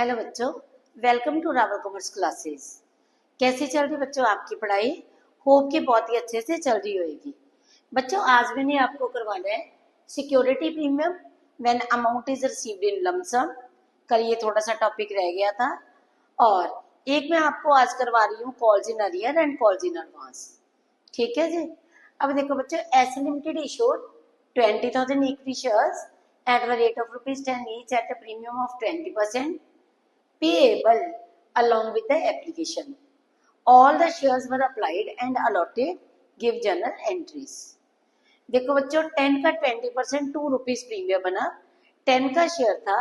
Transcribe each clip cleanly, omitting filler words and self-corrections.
Hello बच्चों, welcome to Rawal commerce classes. कैसी चल रही बच्चों आपकी पढ़ाई? होप कि बहुत ही अच्छे से चल रही होगी। बच्चों आज मैंने आपको करवाना है security premium when amount is received in lump sum. कल ये थोड़ा सा टॉपिक रह गया था। और एक मैं आपको आज करवा रही हूँ calls in arrear and calls in advance. ठीक है जी। अब देखो बच्चों, S limited issued 20,000 equity shares at the rate of ₹10 each at a premium of 20%. Payable along with the application. All the shares were applied and allotted. Give journal entries. देखो बच्चों, 10 का 20% ₹2 premium बना। 10 का शेयर था,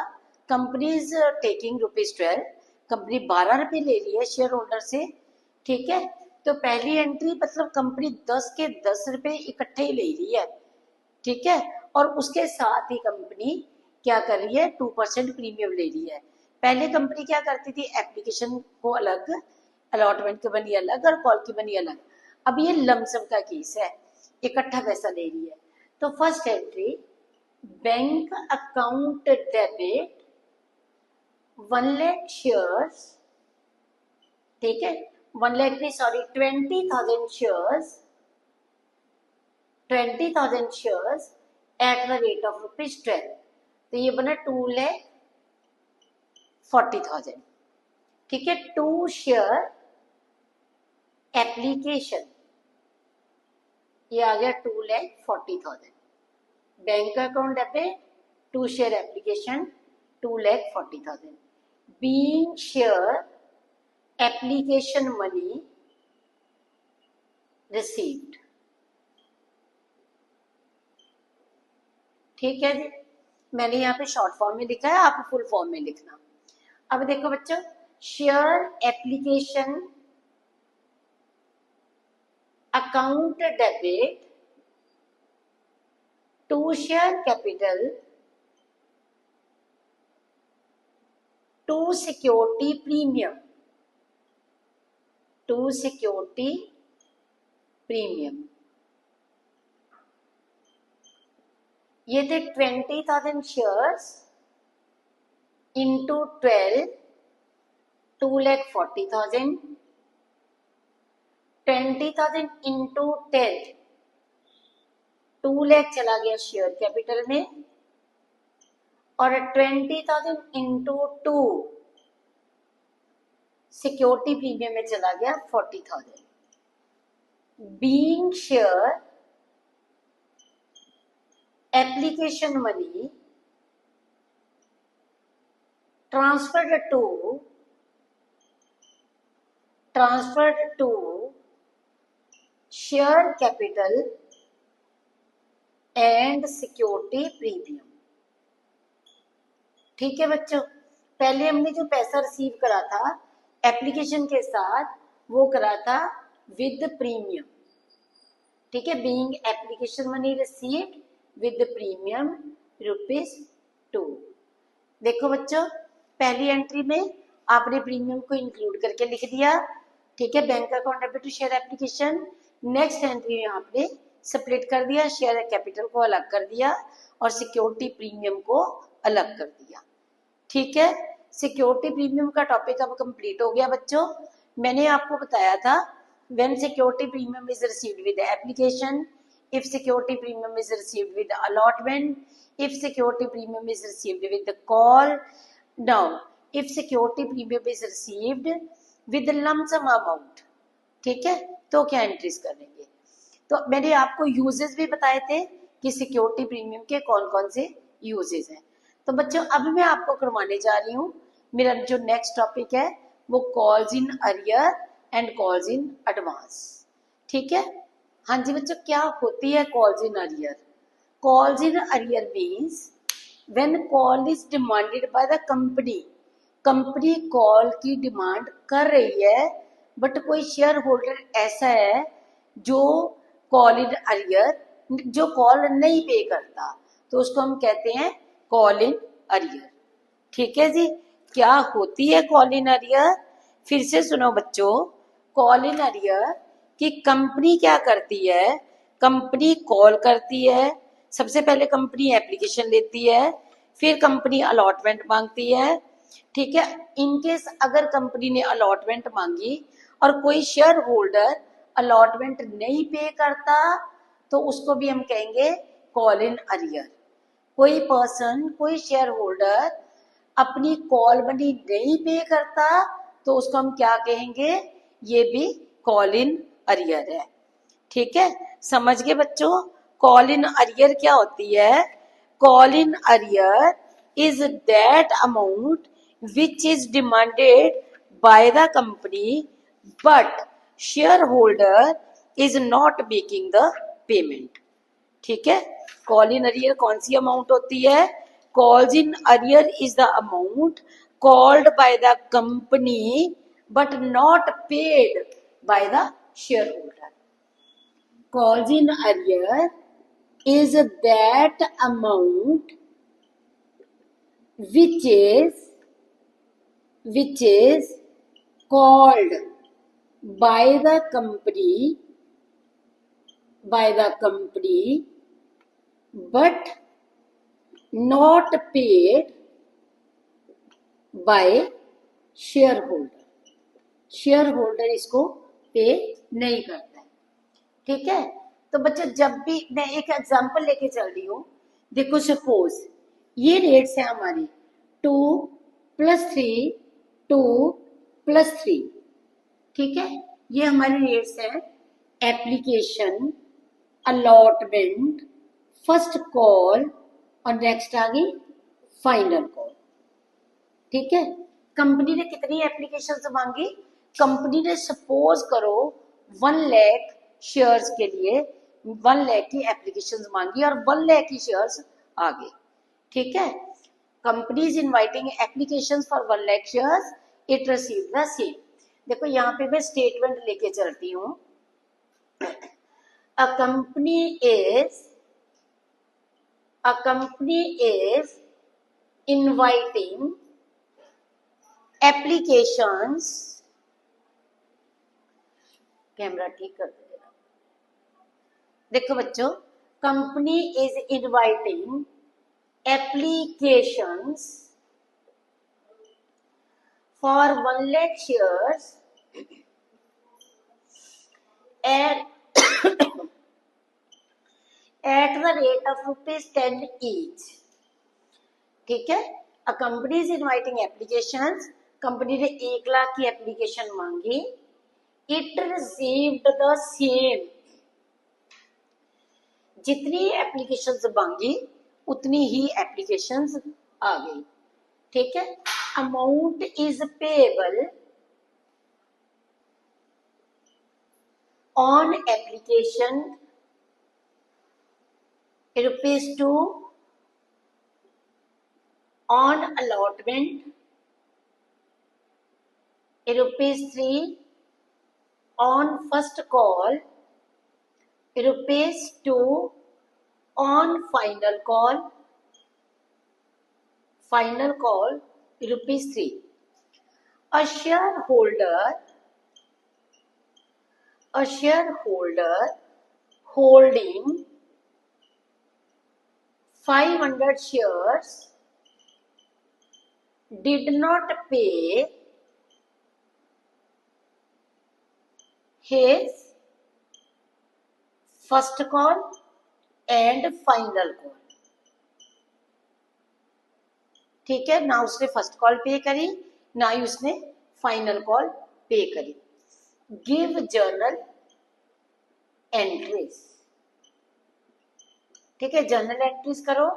company is taking ₹12। Company ₹12 ले रही है share holder से। ठीक है, तो पहली एंट्री मतलब कंपनी 10 के ₹10 इकट्ठे ही ले रही है। ठीक है, और उसके साथ ही कंपनी क्या कर रही है, 2% प्रीमियम ले रही है। पहले कंपनी क्या करती थी, एप्लीकेशन को अलग, अलॉटमेंट की बनी अलग और कॉल की बनी अलग। अब ये लमसम का केस है, इकट्ठा पैसा ले रही है। तो first entry, bank account debit 1 lakh shares. ठीक है, 1 लाख नहीं, sorry, 20,000 shares, 20,000 shares at the rate of ₹12। तो ये बना 2,40,000। ठीक है, 2 शेयर एप्लीकेशन, ये आ गया 2,40,000। Bank account debit, 2 share application, 2,40,000। Being share application money received. ठीक है जी, मैंने यहाँ पे शॉर्ट फॉर्म में लिखा है, आप फुल फॉर्म में लिखना। अब देखो बच्चों, share application account debit, 2 share capital, 2 security premium, 2 security premium. ये थे 20,000 शेयर्स इंटू 12, 2,40,000। 20,000 इंटू 10, 2 लाख चला गया शेयर कैपिटल में, और 20,000 इंटू 2 सिक्योरिटी प्रीमियम में चला गया 40,000। Being share application money transferred to share capital and security premium। ठीक है बच्चों, पहले हमने जो पैसा रिसीव करा था एप्लीकेशन के साथ, वो करा था विद प्रीमियम। ठीक है, being application money received with premium ₹2। देखो बच्चों, पहली एंट्री में आपने प्रीमियम को इंक्लूड करके लिख दिया। ठीक है, bank account debit to share application. Next entry में आपने स्प्लिट कर दिया, शेयर कैपिटल को अलग कर दिया और सिक्योरिटी प्रीमियम को अलग कर दिया। ठीक है, सिक्योरिटी प्रीमियम का टॉपिक अब कंप्लीट हो गया बच्चों। मैंने आपको बताया था when security premium is received with application, if security premium is received with allotment, if security premium is received with the call. Now if security premium is received with the lump sum amount, ठीक है, तो क्या entries करेंगे। तो मैंने आपको uses भी बताए थे कि सिक्योरिटी प्रीमियम के कौन कौन से यूजेस हैं। तो बच्चों अब मैं आपको करवाने जा रही हूँ, मेरा जो नेक्स्ट टॉपिक है वो calls in arrear and calls in advance. ठीक है, हाँ जी बच्चों, क्या होती है calls in arrear? Calls in arrear means when call is demanded by the company. Company call की डिमांड कर रही है, बट कोई शेयर होल्डर ऐसा है जो कॉल इन अरियर, जो कॉल नहीं पे करता, तो उसको हम कहते हैं कॉल इन अरियर। ठीक है जी, क्या होती है कॉल इन अरियर? फिर से सुनो बच्चों, कॉल इन अरियर कि कंपनी क्या करती है, कंपनी कॉल करती है। सबसे पहले कंपनी एप्लीकेशन लेती है, फिर कंपनी अलॉटमेंट मांगती है, ठीक है। इनकेस अगर कंपनी ने अलॉटमेंट मांगी और कोई शेयर होल्डर अलॉटमेंट नहीं पे करता तो उसको भी हम कहेंगे कॉल इन अरियर। कोई पर्सन, कोई शेयर होल्डर अपनी कॉल मनी नहीं पे करता तो उसको हम क्या कहेंगे, ये भी कॉल इन अरियर है। ठीक है, समझ गए बच्चों। कॉल इन अरियर क्या होती है? Call in arrear is that amount which is demanded by the company but shareholder is not making the payment। ठीक है, कॉल इन अरियर कौन सी अमाउंट होती है? Calls in arrear is the amount called by the company but not paid by the share holder. Calls in arrear is that amount which is called by the company but not paid by shareholder। shareholder इसको पे नहीं करता है। ठीक है, तो बच्चों जब भी मैं एक एग्जांपल लेके चल रही हूँ, देखो सपोज ये रेट्स है हमारी 2 + 3 2 + 3। ठीक है, ये हमारे रेट्स है। एप्लीकेशन, अलॉटमेंट, फर्स्ट कॉल और नेक्स्ट आ गई फाइनल कॉल। ठीक है, कंपनी ने कितनी एप्लीकेशंस मांगी? कंपनी ने सपोज करो 1 लाख शेयर्स के लिए 1 लाख की एप्लीकेशंस मांगी और 1 लाख की शेयर्स आ गए। ठीक है, company is inviting applications for 1 lakh shares, it receive the same. देखो यहाँ पे मैं स्टेटमेंट लेके चलती हूँ। A company is inviting applications, camera ठीक कर देना। देखो बच्चों, company is inviting applications for 1 lakh shares at the rate of ₹10 each। ठीक है, a company is inviting applications, company ने 1 लाख की एप्लीकेशन मांगी, इट रिसीव्ड द सेम। जितनी एप्लीकेशंस मांगी उतनी ही एप्लीकेशंस आ गई। ठीक है, amount is payable on application ₹2, on allotment ₹3, on first call ₹2, on final call ₹3। A shareholder holding 500 shares did not pay his first call and final call। ठीक है, ना उसने फर्स्ट कॉल पे करी ना ही उसने फाइनल कॉल पे करी। Give journal entries. ठीक है, जर्नल एंट्रीज करो।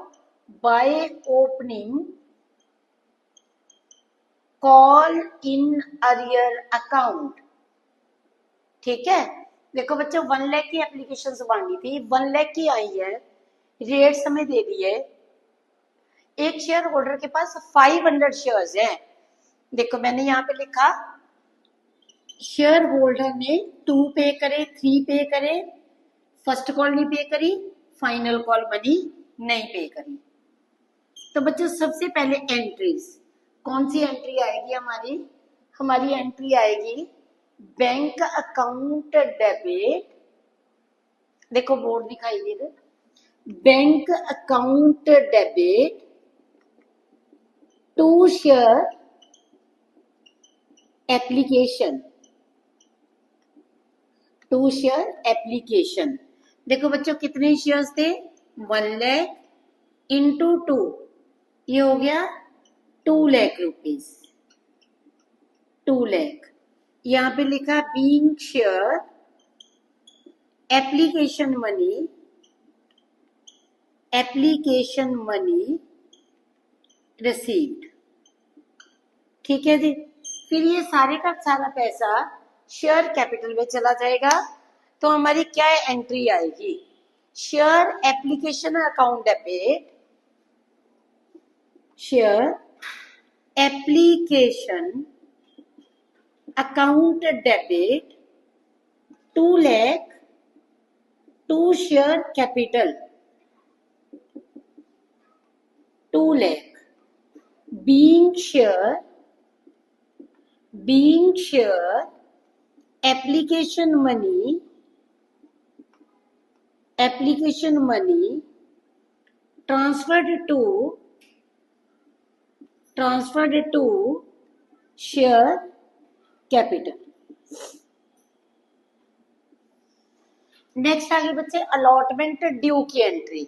By opening call in arrear account. ठीक है, देखो बच्चों 1 लाख की एप्लीकेशन मांगी थी, 1 लाख की आई है, रेट्स हमें दे दिए। एक शेयर होल्डर के पास 500 शेयर्स है। देखो मैंने यहाँ पे लिखा शेयर होल्डर ने 2 पे करे, 3 पे करे, फर्स्ट कॉल नहीं पे करी, फाइनल कॉल मनी नहीं पे करी। तो बच्चों सबसे पहले एंट्रीज, कौन सी एंट्री आएगी हमारी एंट्री आएगी बैंक अकाउंट डेबिट। देखो बोर्ड दिखाई दे रहा, bank account debit to share application, to share application. देखो बच्चों कितने शेयर्स थे, 1 लाख इंटू 2, ये हो गया 2 लाख रुपीज, 2 लाख। यहाँ पे लिखा being share application money, application money received. ठीक है जी। फिर ये सारे का सारा पैसा शेयर कैपिटल में चला जाएगा, तो हमारी क्या एंट्री आएगी, share application account debit, share application account debit 2 lakh to share capital 2 lakh being share application money transferred to share capital। Next आगे बच्चे अलॉटमेंट ड्यू की एंट्री।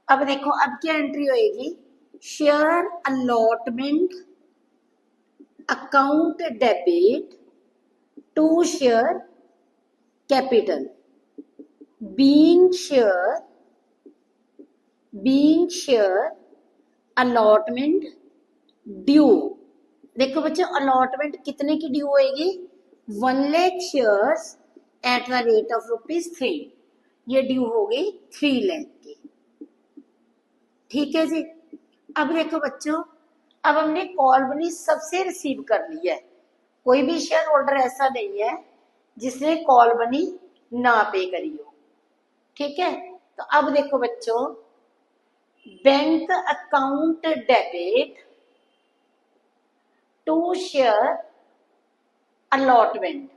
अब देखो अब क्या एंट्री होएगी, share allotment account debit to share capital being share allotment due. देखो बच्चों अलॉटमेंट कितने की ड्यू होएगी, 1 lakh shares at the rate of ₹3, ये ड्यू हो गई 3 लाख की। ठीक है जी। अब देखो बच्चों अब हमने कॉल मनी सबसे रिसीव कर लिया है, कोई भी शेयर होल्डर ऐसा नहीं है जिसने कॉल मनी ना पे करी हो। ठीक है, तो अब देखो बच्चों bank account debit to share allotment,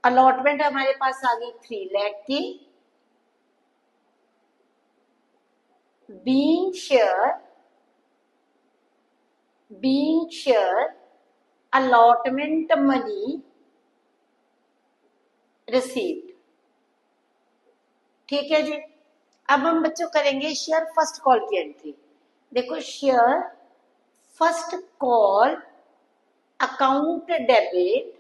allotment हमारे पास आ गई 3 लाख की, being share allotment money received. ठीक है जी। अब हम बच्चों करेंगे शेयर फर्स्ट कॉल की एंट्री। देखो share first call account debit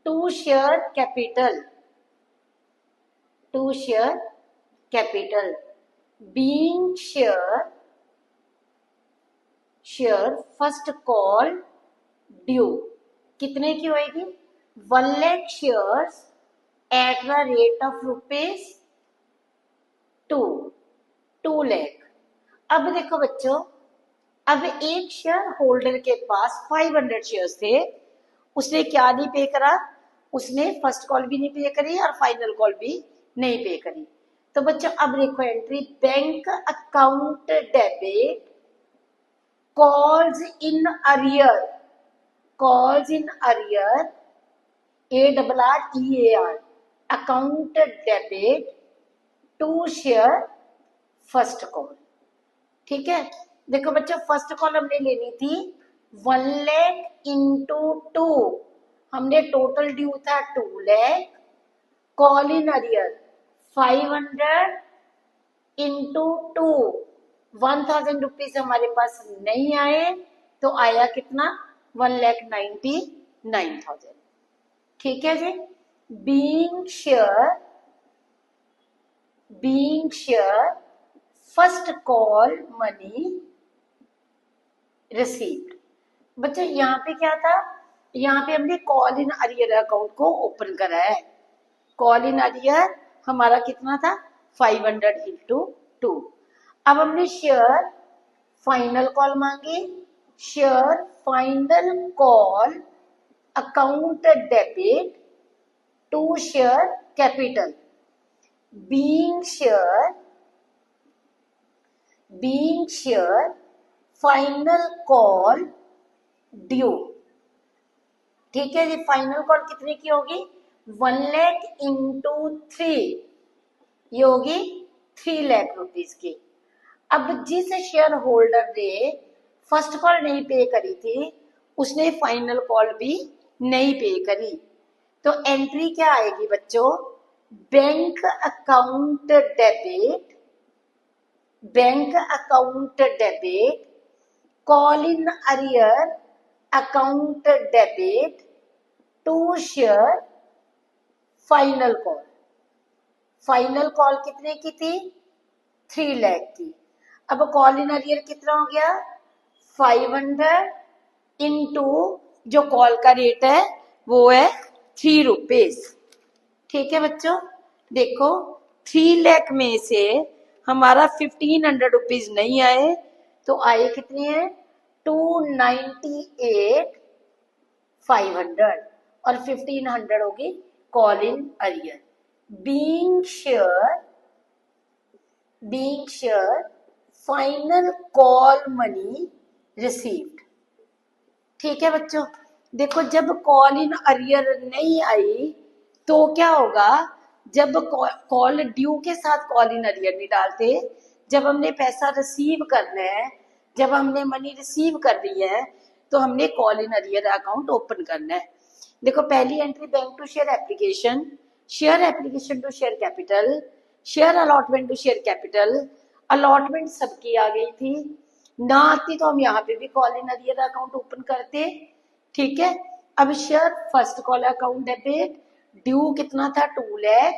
to share capital being share first call due कितने की होएगी, 1 lakh shares at the rate of ₹2 lakh. अब देखो बच्चों अब एक शेयर होल्डर के पास 500 शेयर्स थे, उसने क्या नहीं पे करा, उसने फर्स्ट कॉल भी नहीं पे करी और फाइनल कॉल भी नहीं पे करी। तो बच्चों अब देखो entry bank account debit calls in arrear ARREAR account debit to share first call. ठीक है, देखो बच्चों फर्स्ट कॉल हमने लेनी थी 1 लाख इंटू 2, हमने टोटल ड्यू था 2 lakh, call in arrear 500 into 2, 1000 rupees हमारे पास नहीं आए, तो आया कितना 1,99,000। ठीक है जी। Being share first call money received. बच्चों यहाँ पे क्या था, यहाँ पे हमने कॉल इन अरियर अकाउंट को ओपन करा है। कॉल इन अरियर हमारा कितना था 500 इंटू 2। अब हमने शेयर फाइनल कॉल मांगी, share final call account debit to share capital being share final call due. ठीक है जी, फाइनल कॉल कितने की होगी 1 लाख इंटू 3, ये होगी 3 लाख रुपीज की। अब जिस शेयर होल्डर ने फर्स्ट कॉल नहीं पे करी थी, उसने फाइनल कॉल भी नहीं पे करी। तो एंट्री क्या आएगी बच्चों, bank account debit, bank account debit, call in arrear account debit to share final call. Final call कितने की थी, 3 लाख की। अब कॉल इन अरियर कितना हो गया, 500 इंटू जो कॉल का रेट है वो है 3 रुपीज। ठीक है बच्चों, देखो 3 लाख में से हमारा 1500 रुपीज नहीं आए, तो आए कितने हैं, 298 500 और 1500 होगी call in arrear. Being sure final call money received. ठीक है बच्चों, देखो जब कॉल इन अरियर नहीं आई तो क्या होगा, जब कॉल ड्यू के साथ कॉल इन अरियर नहीं डालते, जब हमने पैसा रिसीव करना है, जब हमने मनी रिसीव कर दी है तो हमने call in arrear account open करना है। देखो पहली entry bank to share application, share application to share capital, share allotment to share capital. Allotment सबकी आ गई थी, ना आती तो हम यहाँ पे भी call in arrear account open करते। ठीक है, अब share first call account debit, due कितना था 2 लाख,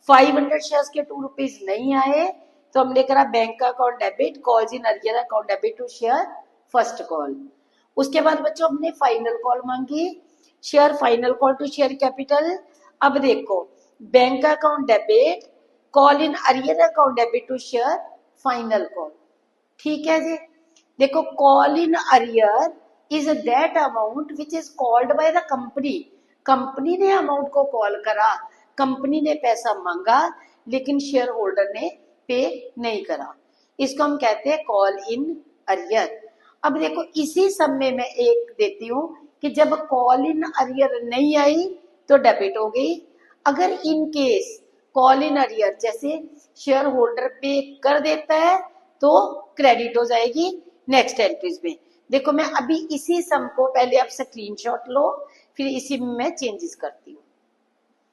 500 शेयर्स के 2 रुपीज नहीं आए तो हमने करा बैंक का account debit, calls in arrear account debit to share first call. उसके बाद बच्चों हमने फाइनल कॉल मांगी, share final call to share capital. अब देखो bank account debit, call in arrear account debit to share final call. ठीक है जी, देखो call in arrear is that amount which is called by the company. Company ने amount को call करा, company ने पैसा मांगा लेकिन शेयर होल्डर ने पे नहीं करा, इसको हम कहते हैं कॉल इन अरियर। अब देखो इसी सब में मैं एक देती हूँ कि जब कॉल इन अरियर नहीं आई तो डेबिट हो गई, अगर in case call in arrear जैसे शेयर होल्डर पे कर देता है तो क्रेडिट हो जाएगी नेक्स्ट एंट्रीज में। देखो मैं अभी इसी सम को पहले आप स्क्रीनशॉट लो, फिर इसी में मैं चेंजेस करती हूँ।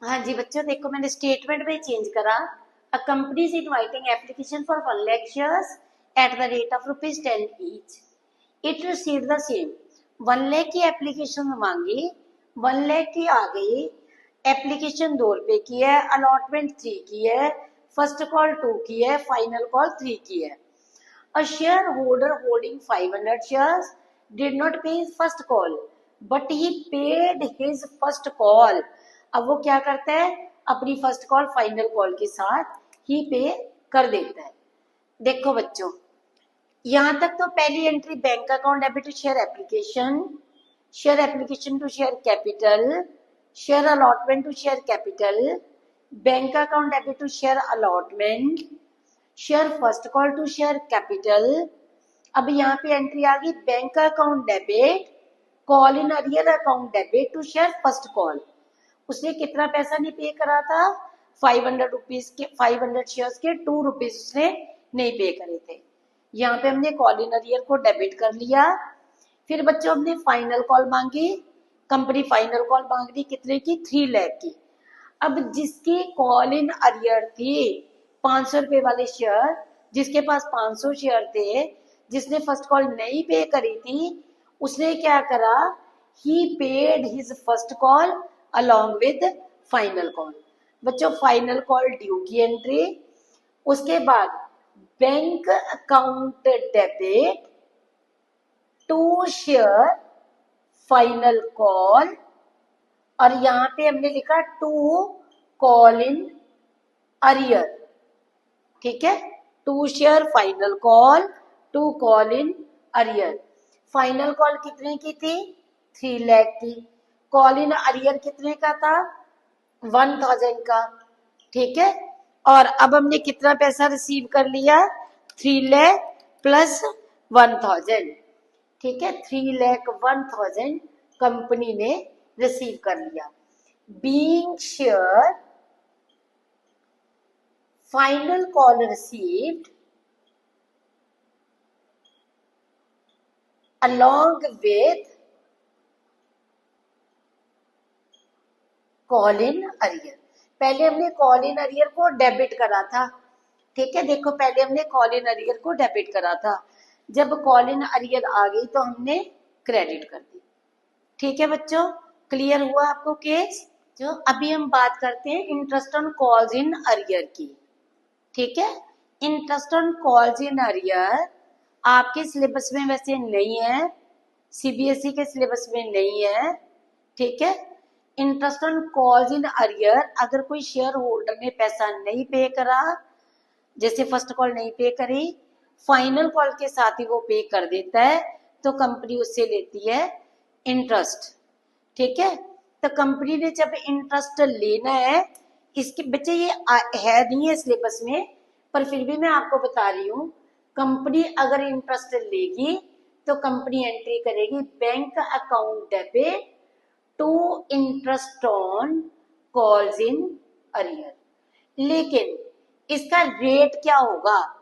हाँ जी बच्चों, देखो मैंने स्टेटमेंट में चेंज करा, a company is inviting application for 1 lakh shares at the rate of ₹10 each, it received the same. 1 lakh की एप्लीकेशन मांगी, 1 लाख की आ गई, एप्लीकेशन 2 रुपए की है, अलॉटमेंट 3 की है, फर्स्ट कॉल 2 की है, फाइनल कॉल 3 की है। A shareholder holding 500 shares did not pay his first call, but he paid his first call. अब वो क्या करता है, अपनी फर्स्ट कॉल फाइनल कॉल के साथ ही पे कर देता है। देखो बच्चों यहां तक तो पहली entry bank account debit to share application to share capital, share allotment to share capital, bank account debit to share allotment, share first call to share capital. अब यहाँ पे एंट्री आ गई bank account debit, call in arrear account debit to share first call. उसने कितना पैसा नहीं पे करा था, 500 रुपीज के, 500 शेयर्स के 2 रुपीज उसने नहीं पे करे थे। यहाँ पे हमने कॉल इन अरियर को डेबिट कर लिया। फिर बच्चों हमने फाइनल कॉल मांगी, कंपनी फाइनल कॉल मांग रही कितने की, 3 लाख की। अब जिसकी कॉल इन अरियर थी 500 रुपए वाले शेयर, जिसके पास 500 शेयर थे, जिसने फर्स्ट कॉल नहीं पे करी थी, उसने क्या करा, he paid his first call along with final call. बच्चों फाइनल कॉल ड्यू की एंट्री, उसके बाद bank account debit to share final call, और यहाँ पे हमने लिखा टू कॉल इन अरियर। ठीक है, to share final call, to call in arrear. Final call कितने की थी, 3 लाख की, कॉल इन अरियर कितने का था, 1000 का। ठीक है, और अब हमने कितना पैसा रिसीव कर लिया, 3 लाख प्लस 1000। ठीक है, 3 लाख 1000 कंपनी ने रिसीव कर लिया। Being sure final call received along with call in arrear. पहले हमने कॉल इन अरियर को डेबिट करा था, ठीक है। देखो पहले हमने कॉल इन अरियर को डेबिट करा था, जब कॉल इन अरियर आ गई तो हमने क्रेडिट कर दी। ठीक है बच्चों, क्लियर हुआ आपको केस? जो अभी हम बात करते हैं interest on calls in arrear की, ठीक है। Interest on calls in arrear आपके सिलेबस में वैसे नहीं है, सीबीएसई के सिलेबस में नहीं है, ठीक है। Interest on calls in arrear, अगर कोई शेयर होल्डर ने पैसा नहीं पे करा, जैसे फर्स्ट कॉल नहीं पे करी, फाइनल कॉल के साथ ही वो पे कर देता है, तो कंपनी उससे लेती है इंटरेस्ट, ठीक है। तो कंपनी ने जब इंटरेस्ट लेना है, इसके बच्चे ये है नहीं है सिलेबस में, पर फिर भी मैं आपको बता रही हूँ, कंपनी अगर इंटरेस्ट लेगी तो कंपनी एंट्री करेगी bank account debit to interest on calls in arrear. लेकिन इसका रेट क्या होगा?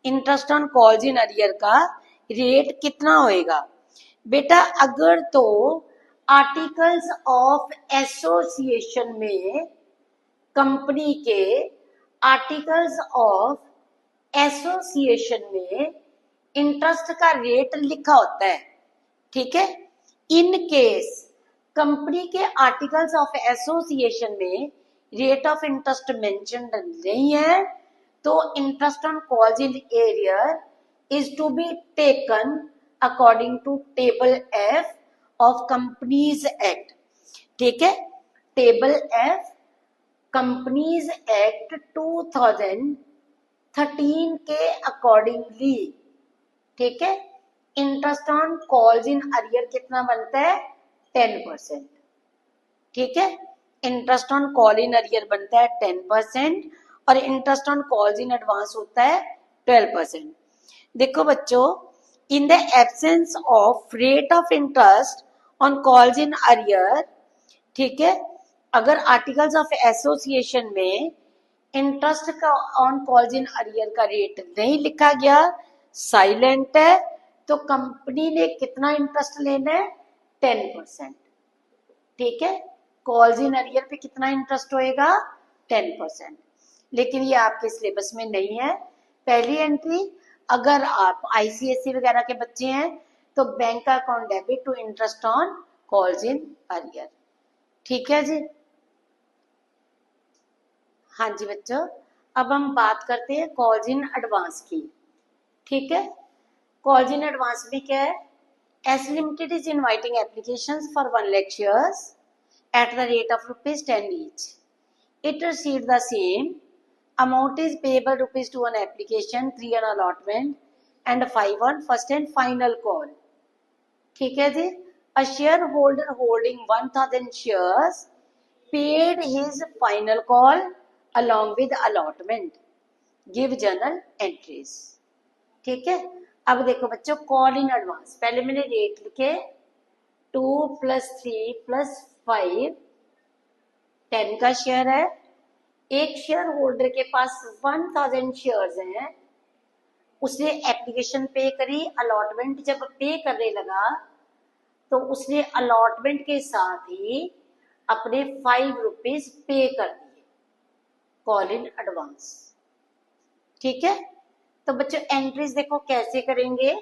Interest on calls in arrear का रेट कितना होएगा बेटा? अगर तो आर्टिकल्स ऑफ एसोसिएशन में, कंपनी के आर्टिकल्स ऑफ एसोसिएशन में इंटरेस्ट का रेट लिखा होता है, ठीक है। इन केस कंपनी के आर्टिकल्स ऑफ एसोसिएशन में रेट ऑफ इंटरेस्ट मेंशन नहीं है, तो interest on calls in arrear is to be taken according to table F of companies act, ठीक है। टेबल एफ कंपनीज एक्ट 2013 के अकॉर्डिंगली, ठीक है। Interest on calls in arrear कितना बनता है? 10%, ठीक है। Interest on call in arrear बनता है 10% और interest on calls in advance होता है 12%। देखो बच्चों, in the absence of rate of interest on calls in arrear, ठीक है, अगर आर्टिकल्स ऑफ एसोसिएशन में इंटरेस्ट का ऑन कॉल्स इन अरियर का रेट नहीं लिखा गया, साइलेंट है, तो कंपनी ने कितना इंटरेस्ट लेना है? 10%, ठीक है। कॉल्स इन अरियर पे कितना इंटरेस्ट होएगा? 10%। लेकिन ये आपके सिलेबस में नहीं है। पहली एंट्री, अगर आप आईसीएसई वगैरह के बच्चे हैं तो बैंक का account debit to interest on calls in arrear, ठीक है जी। हाँ जी बच्चों, अब हम बात करते हैं कॉल्स इन एडवांस की, ठीक है। कॉल्स इन एडवांस में क्या है? S limited is inviting applications for 1 lakh shares at the rate of ₹10 each. It received the same amount is payable ₹2 on application, 3 on allotment and 5 on first and final call, ठीक है जी। A shareholder holding 1000 shares paid his final call along with allotment. Give journal entries, ठीक है। अब देखो बच्चों, call in advance, पहले मैंने rate लिखे 2 + 3 + 5, 10 का शेयर है। एक शेयर होल्डर के पास 1000 शेयर्स हैं, उसने एप्लीकेशन पे करी, अलॉटमेंट जब पे करने लगा तो उसने अलॉटमेंट के साथ ही अपने ₹5 पे कर दिए, कॉल इन एडवांस, ठीक है। तो बच्चों एंट्रीज देखो कैसे करेंगे?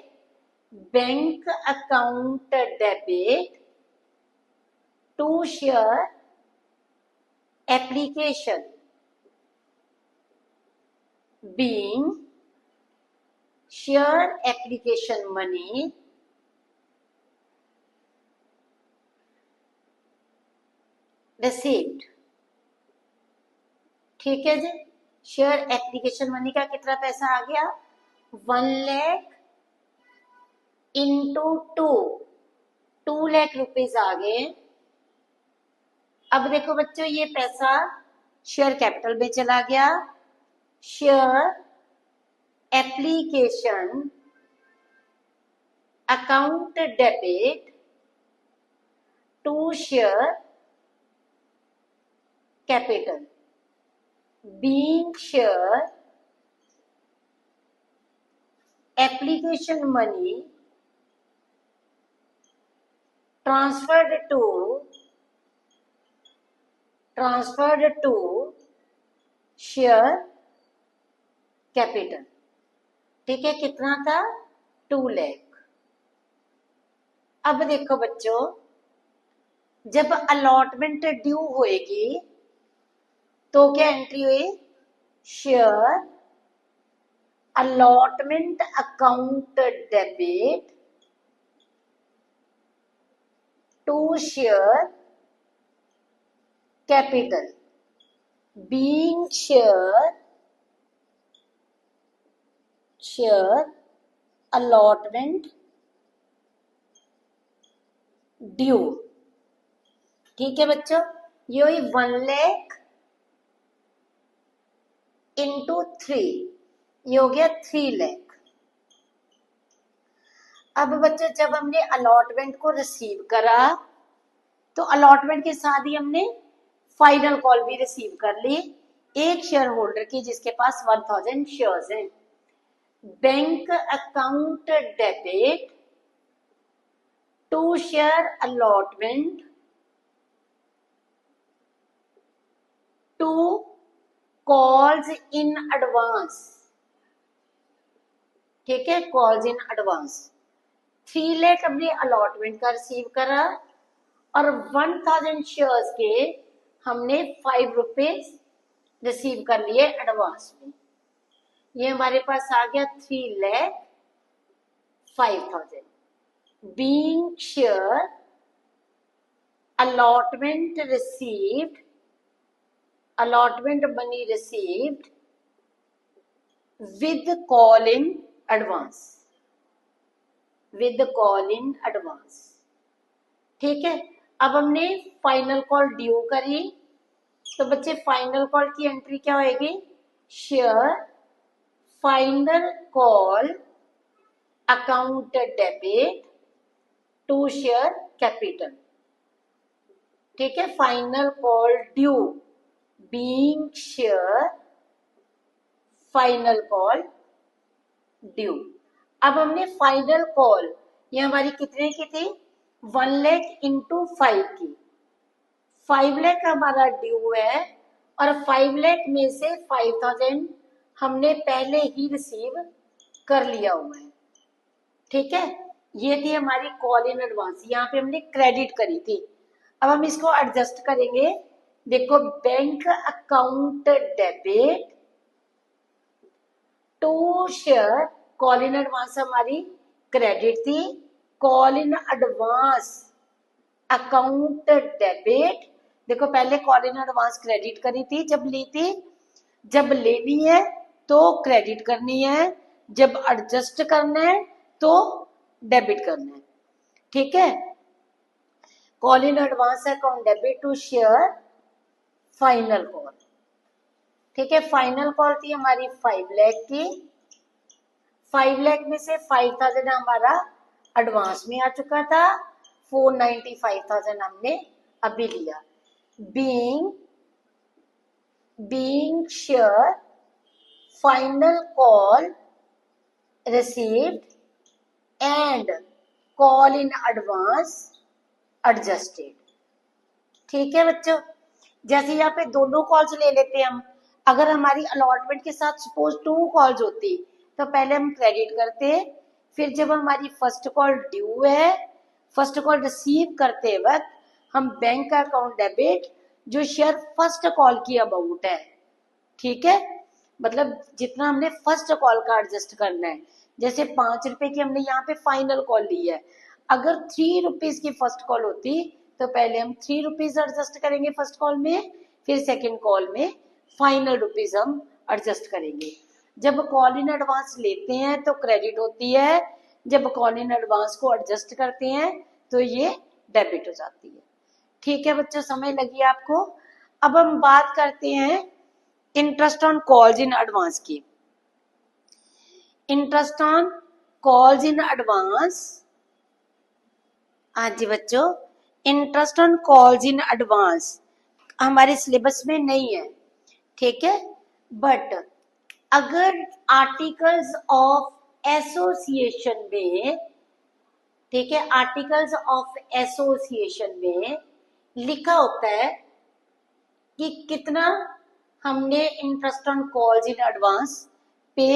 Bank account debit to share application being share application money received, ठीक है जी। शेयर एप्लीकेशन मनी का कितना पैसा आ गया? 1 लाख इंटू 2 लाख रुपीज आ गए। अब देखो बच्चों, ये पैसा शेयर कैपिटल में चला गया। Share application account debit to share capital being share application money transferred to share capital. ठीक है, कितना था? 2 लाख। अब देखो बच्चों, जब अलॉटमेंट ड्यू होएगी तो क्या एंट्री हुई? Share allotment account debit to share capital being share allotment due। ठीक है बच्चों, ये हुई 1 लाख इंटू 3, ये हो गया 3 लाख। अब बच्चों जब हमने अलॉटमेंट को रिसीव करा तो अलॉटमेंट के साथ ही हमने फाइनल कॉल भी रिसीव कर ली एक शेयर होल्डर की जिसके पास 1000 शेयर्स हैं। Bank account debit to share allotment to calls in advance. ठीक है, कॉल्स इन एडवांस। 3 लाख हमने अलॉटमेंट का रिसीव करा और 1000 शेयर्स के हमने 5 रुपीज रिसीव कर लिए एडवांस में। ये हमारे पास आ गया 3,05,000 being share allotment received, allotment money received with call in advance, with call in advance। ठीक है, अब हमने फाइनल कॉल ड्यू करी तो बच्चे फाइनल कॉल की एंट्री क्या होगी? Share final call account debit to share capital. ठीक है, final call due being share final call due. अब हमने फाइनल कॉल, ये हमारी कितने की थी? 1 लाख इंटू 5 की। 5 लाख हमारा ड्यू है और 5 लाख में से 5000 हमने पहले ही रिसीव कर लिया हुआ है। ठीक है, ये थी हमारी कॉल इन एडवांस, यहाँ पे हमने क्रेडिट करी थी। अब हम इसको एडजस्ट करेंगे। देखो, bank account debit to share, call in advance हमारी क्रेडिट थी, call in advance account debit. देखो पहले कॉल इन एडवांस क्रेडिट करी थी जब ली थी, जब लेनी है तो क्रेडिट करनी है, जब एडजस्ट करना है तो डेबिट करना है। ठीक है, call in advance account debit to share final call. ठीक है, फाइनल कॉल थी हमारी 5 लाख की। 5 लाख में से 5000 हमारा एडवांस में आ चुका था, 495,000 हमने अभी लिया। Being share final call received and call in advance adjusted. ठीक है बच्चों, जैसे यहाँ पे दोनों कॉल्स ले लेते हैं हम। अगर हमारी अलॉटमेंट के साथ सपोज 2 कॉल्स होती तो पहले हम क्रेडिट करते, फिर जब हमारी फर्स्ट कॉल ड्यू है, फर्स्ट कॉल रिसीव करते वक्त हम बैंक का अकाउंट डेबिट जो शेयर फर्स्ट कॉल की अमाउंट है। ठीक है, मतलब जितना हमने फर्स्ट कॉल का एडजस्ट करना है। जैसे 5 रुपए की हमने यहाँ पे फाइनल कॉल ली है, अगर 3 रुपीज की फर्स्ट कॉल होती तो पहले हम 3 रुपीज एडजस्ट करेंगे फर्स्ट कॉल में, फिर सेकेंड कॉल में फाइनल रुपीज हम एडजस्ट करेंगे। जब कॉल इन एडवांस लेते हैं तो क्रेडिट होती है, जब कॉल इन एडवांस को एडजस्ट करते हैं तो ये डेबिट हो जाती है। ठीक है बच्चों, समझ लगी आपको? अब हम बात करते हैं interest on calls in advance की। Interest on calls in advance, हाँ जी बच्चों, interest on calls in advance हमारे सिलेबस में नहीं है। ठीक है, बट अगर आर्टिकल्स ऑफ एसोसिएशन में ठीक है, आर्टिकल्स ऑफ एसोसिएशन में लिखा होता है कि कितना हमने interest on calls in advance पे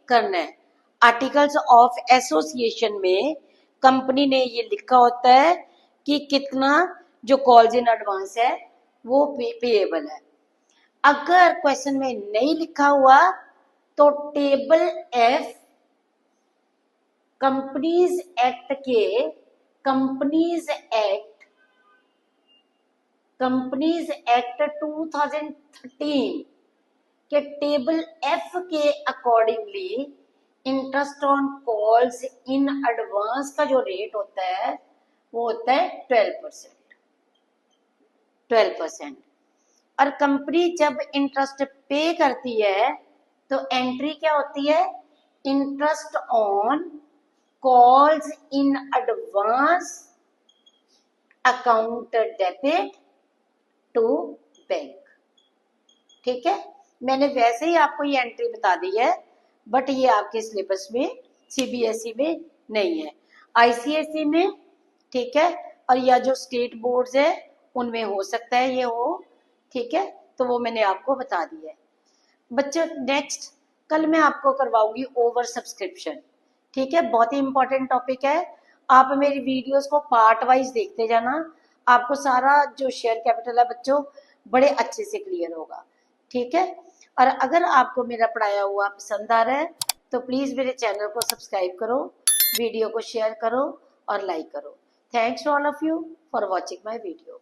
करना है। आर्टिकल्स ऑफ एसोसिएशन में कंपनी ने ये लिखा होता है कि कितना जो कॉल्स इन एडवांस है वो पेएबल है। अगर क्वेश्चन में नहीं लिखा हुआ तो टेबल एफ कंपनीज एक्ट के कंपनीज एक्ट 2013 के टेबल एफ के accordingly interest on calls in advance का जो रेट होता है वो होता है 12%। और कंपनी जब इंटरेस्ट पे करती है तो एंट्री क्या होती है, interest on calls in advance account debit to bank. ठीक है, मैंने वैसे ही आपको ये एंट्री बता दी है, बट ये आपके सिलेबस में सीबीएसई में नहीं है, आईसीएसई में, ठीक है, और या जो स्टेट बोर्ड्स है उनमें हो सकता है ये हो। ठीक है, तो वो मैंने आपको बता दिया है। बच्चों नेक्स्ट कल मैं आपको करवाऊंगी ओवर सब्सक्रिप्शन। ठीक है, बहुत ही इंपॉर्टेंट टॉपिक है। आप मेरी वीडियोस को पार्ट वाइज देखते जाना, आपको सारा जो शेयर कैपिटल है बच्चों बड़े अच्छे से क्लियर होगा। ठीक है, और अगर आपको मेरा पढ़ाया हुआ पसंद आ रहा है तो प्लीज मेरे चैनल को सब्सक्राइब करो, वीडियो को शेयर करो और लाइक करो। Thanks to all of you for watching my video.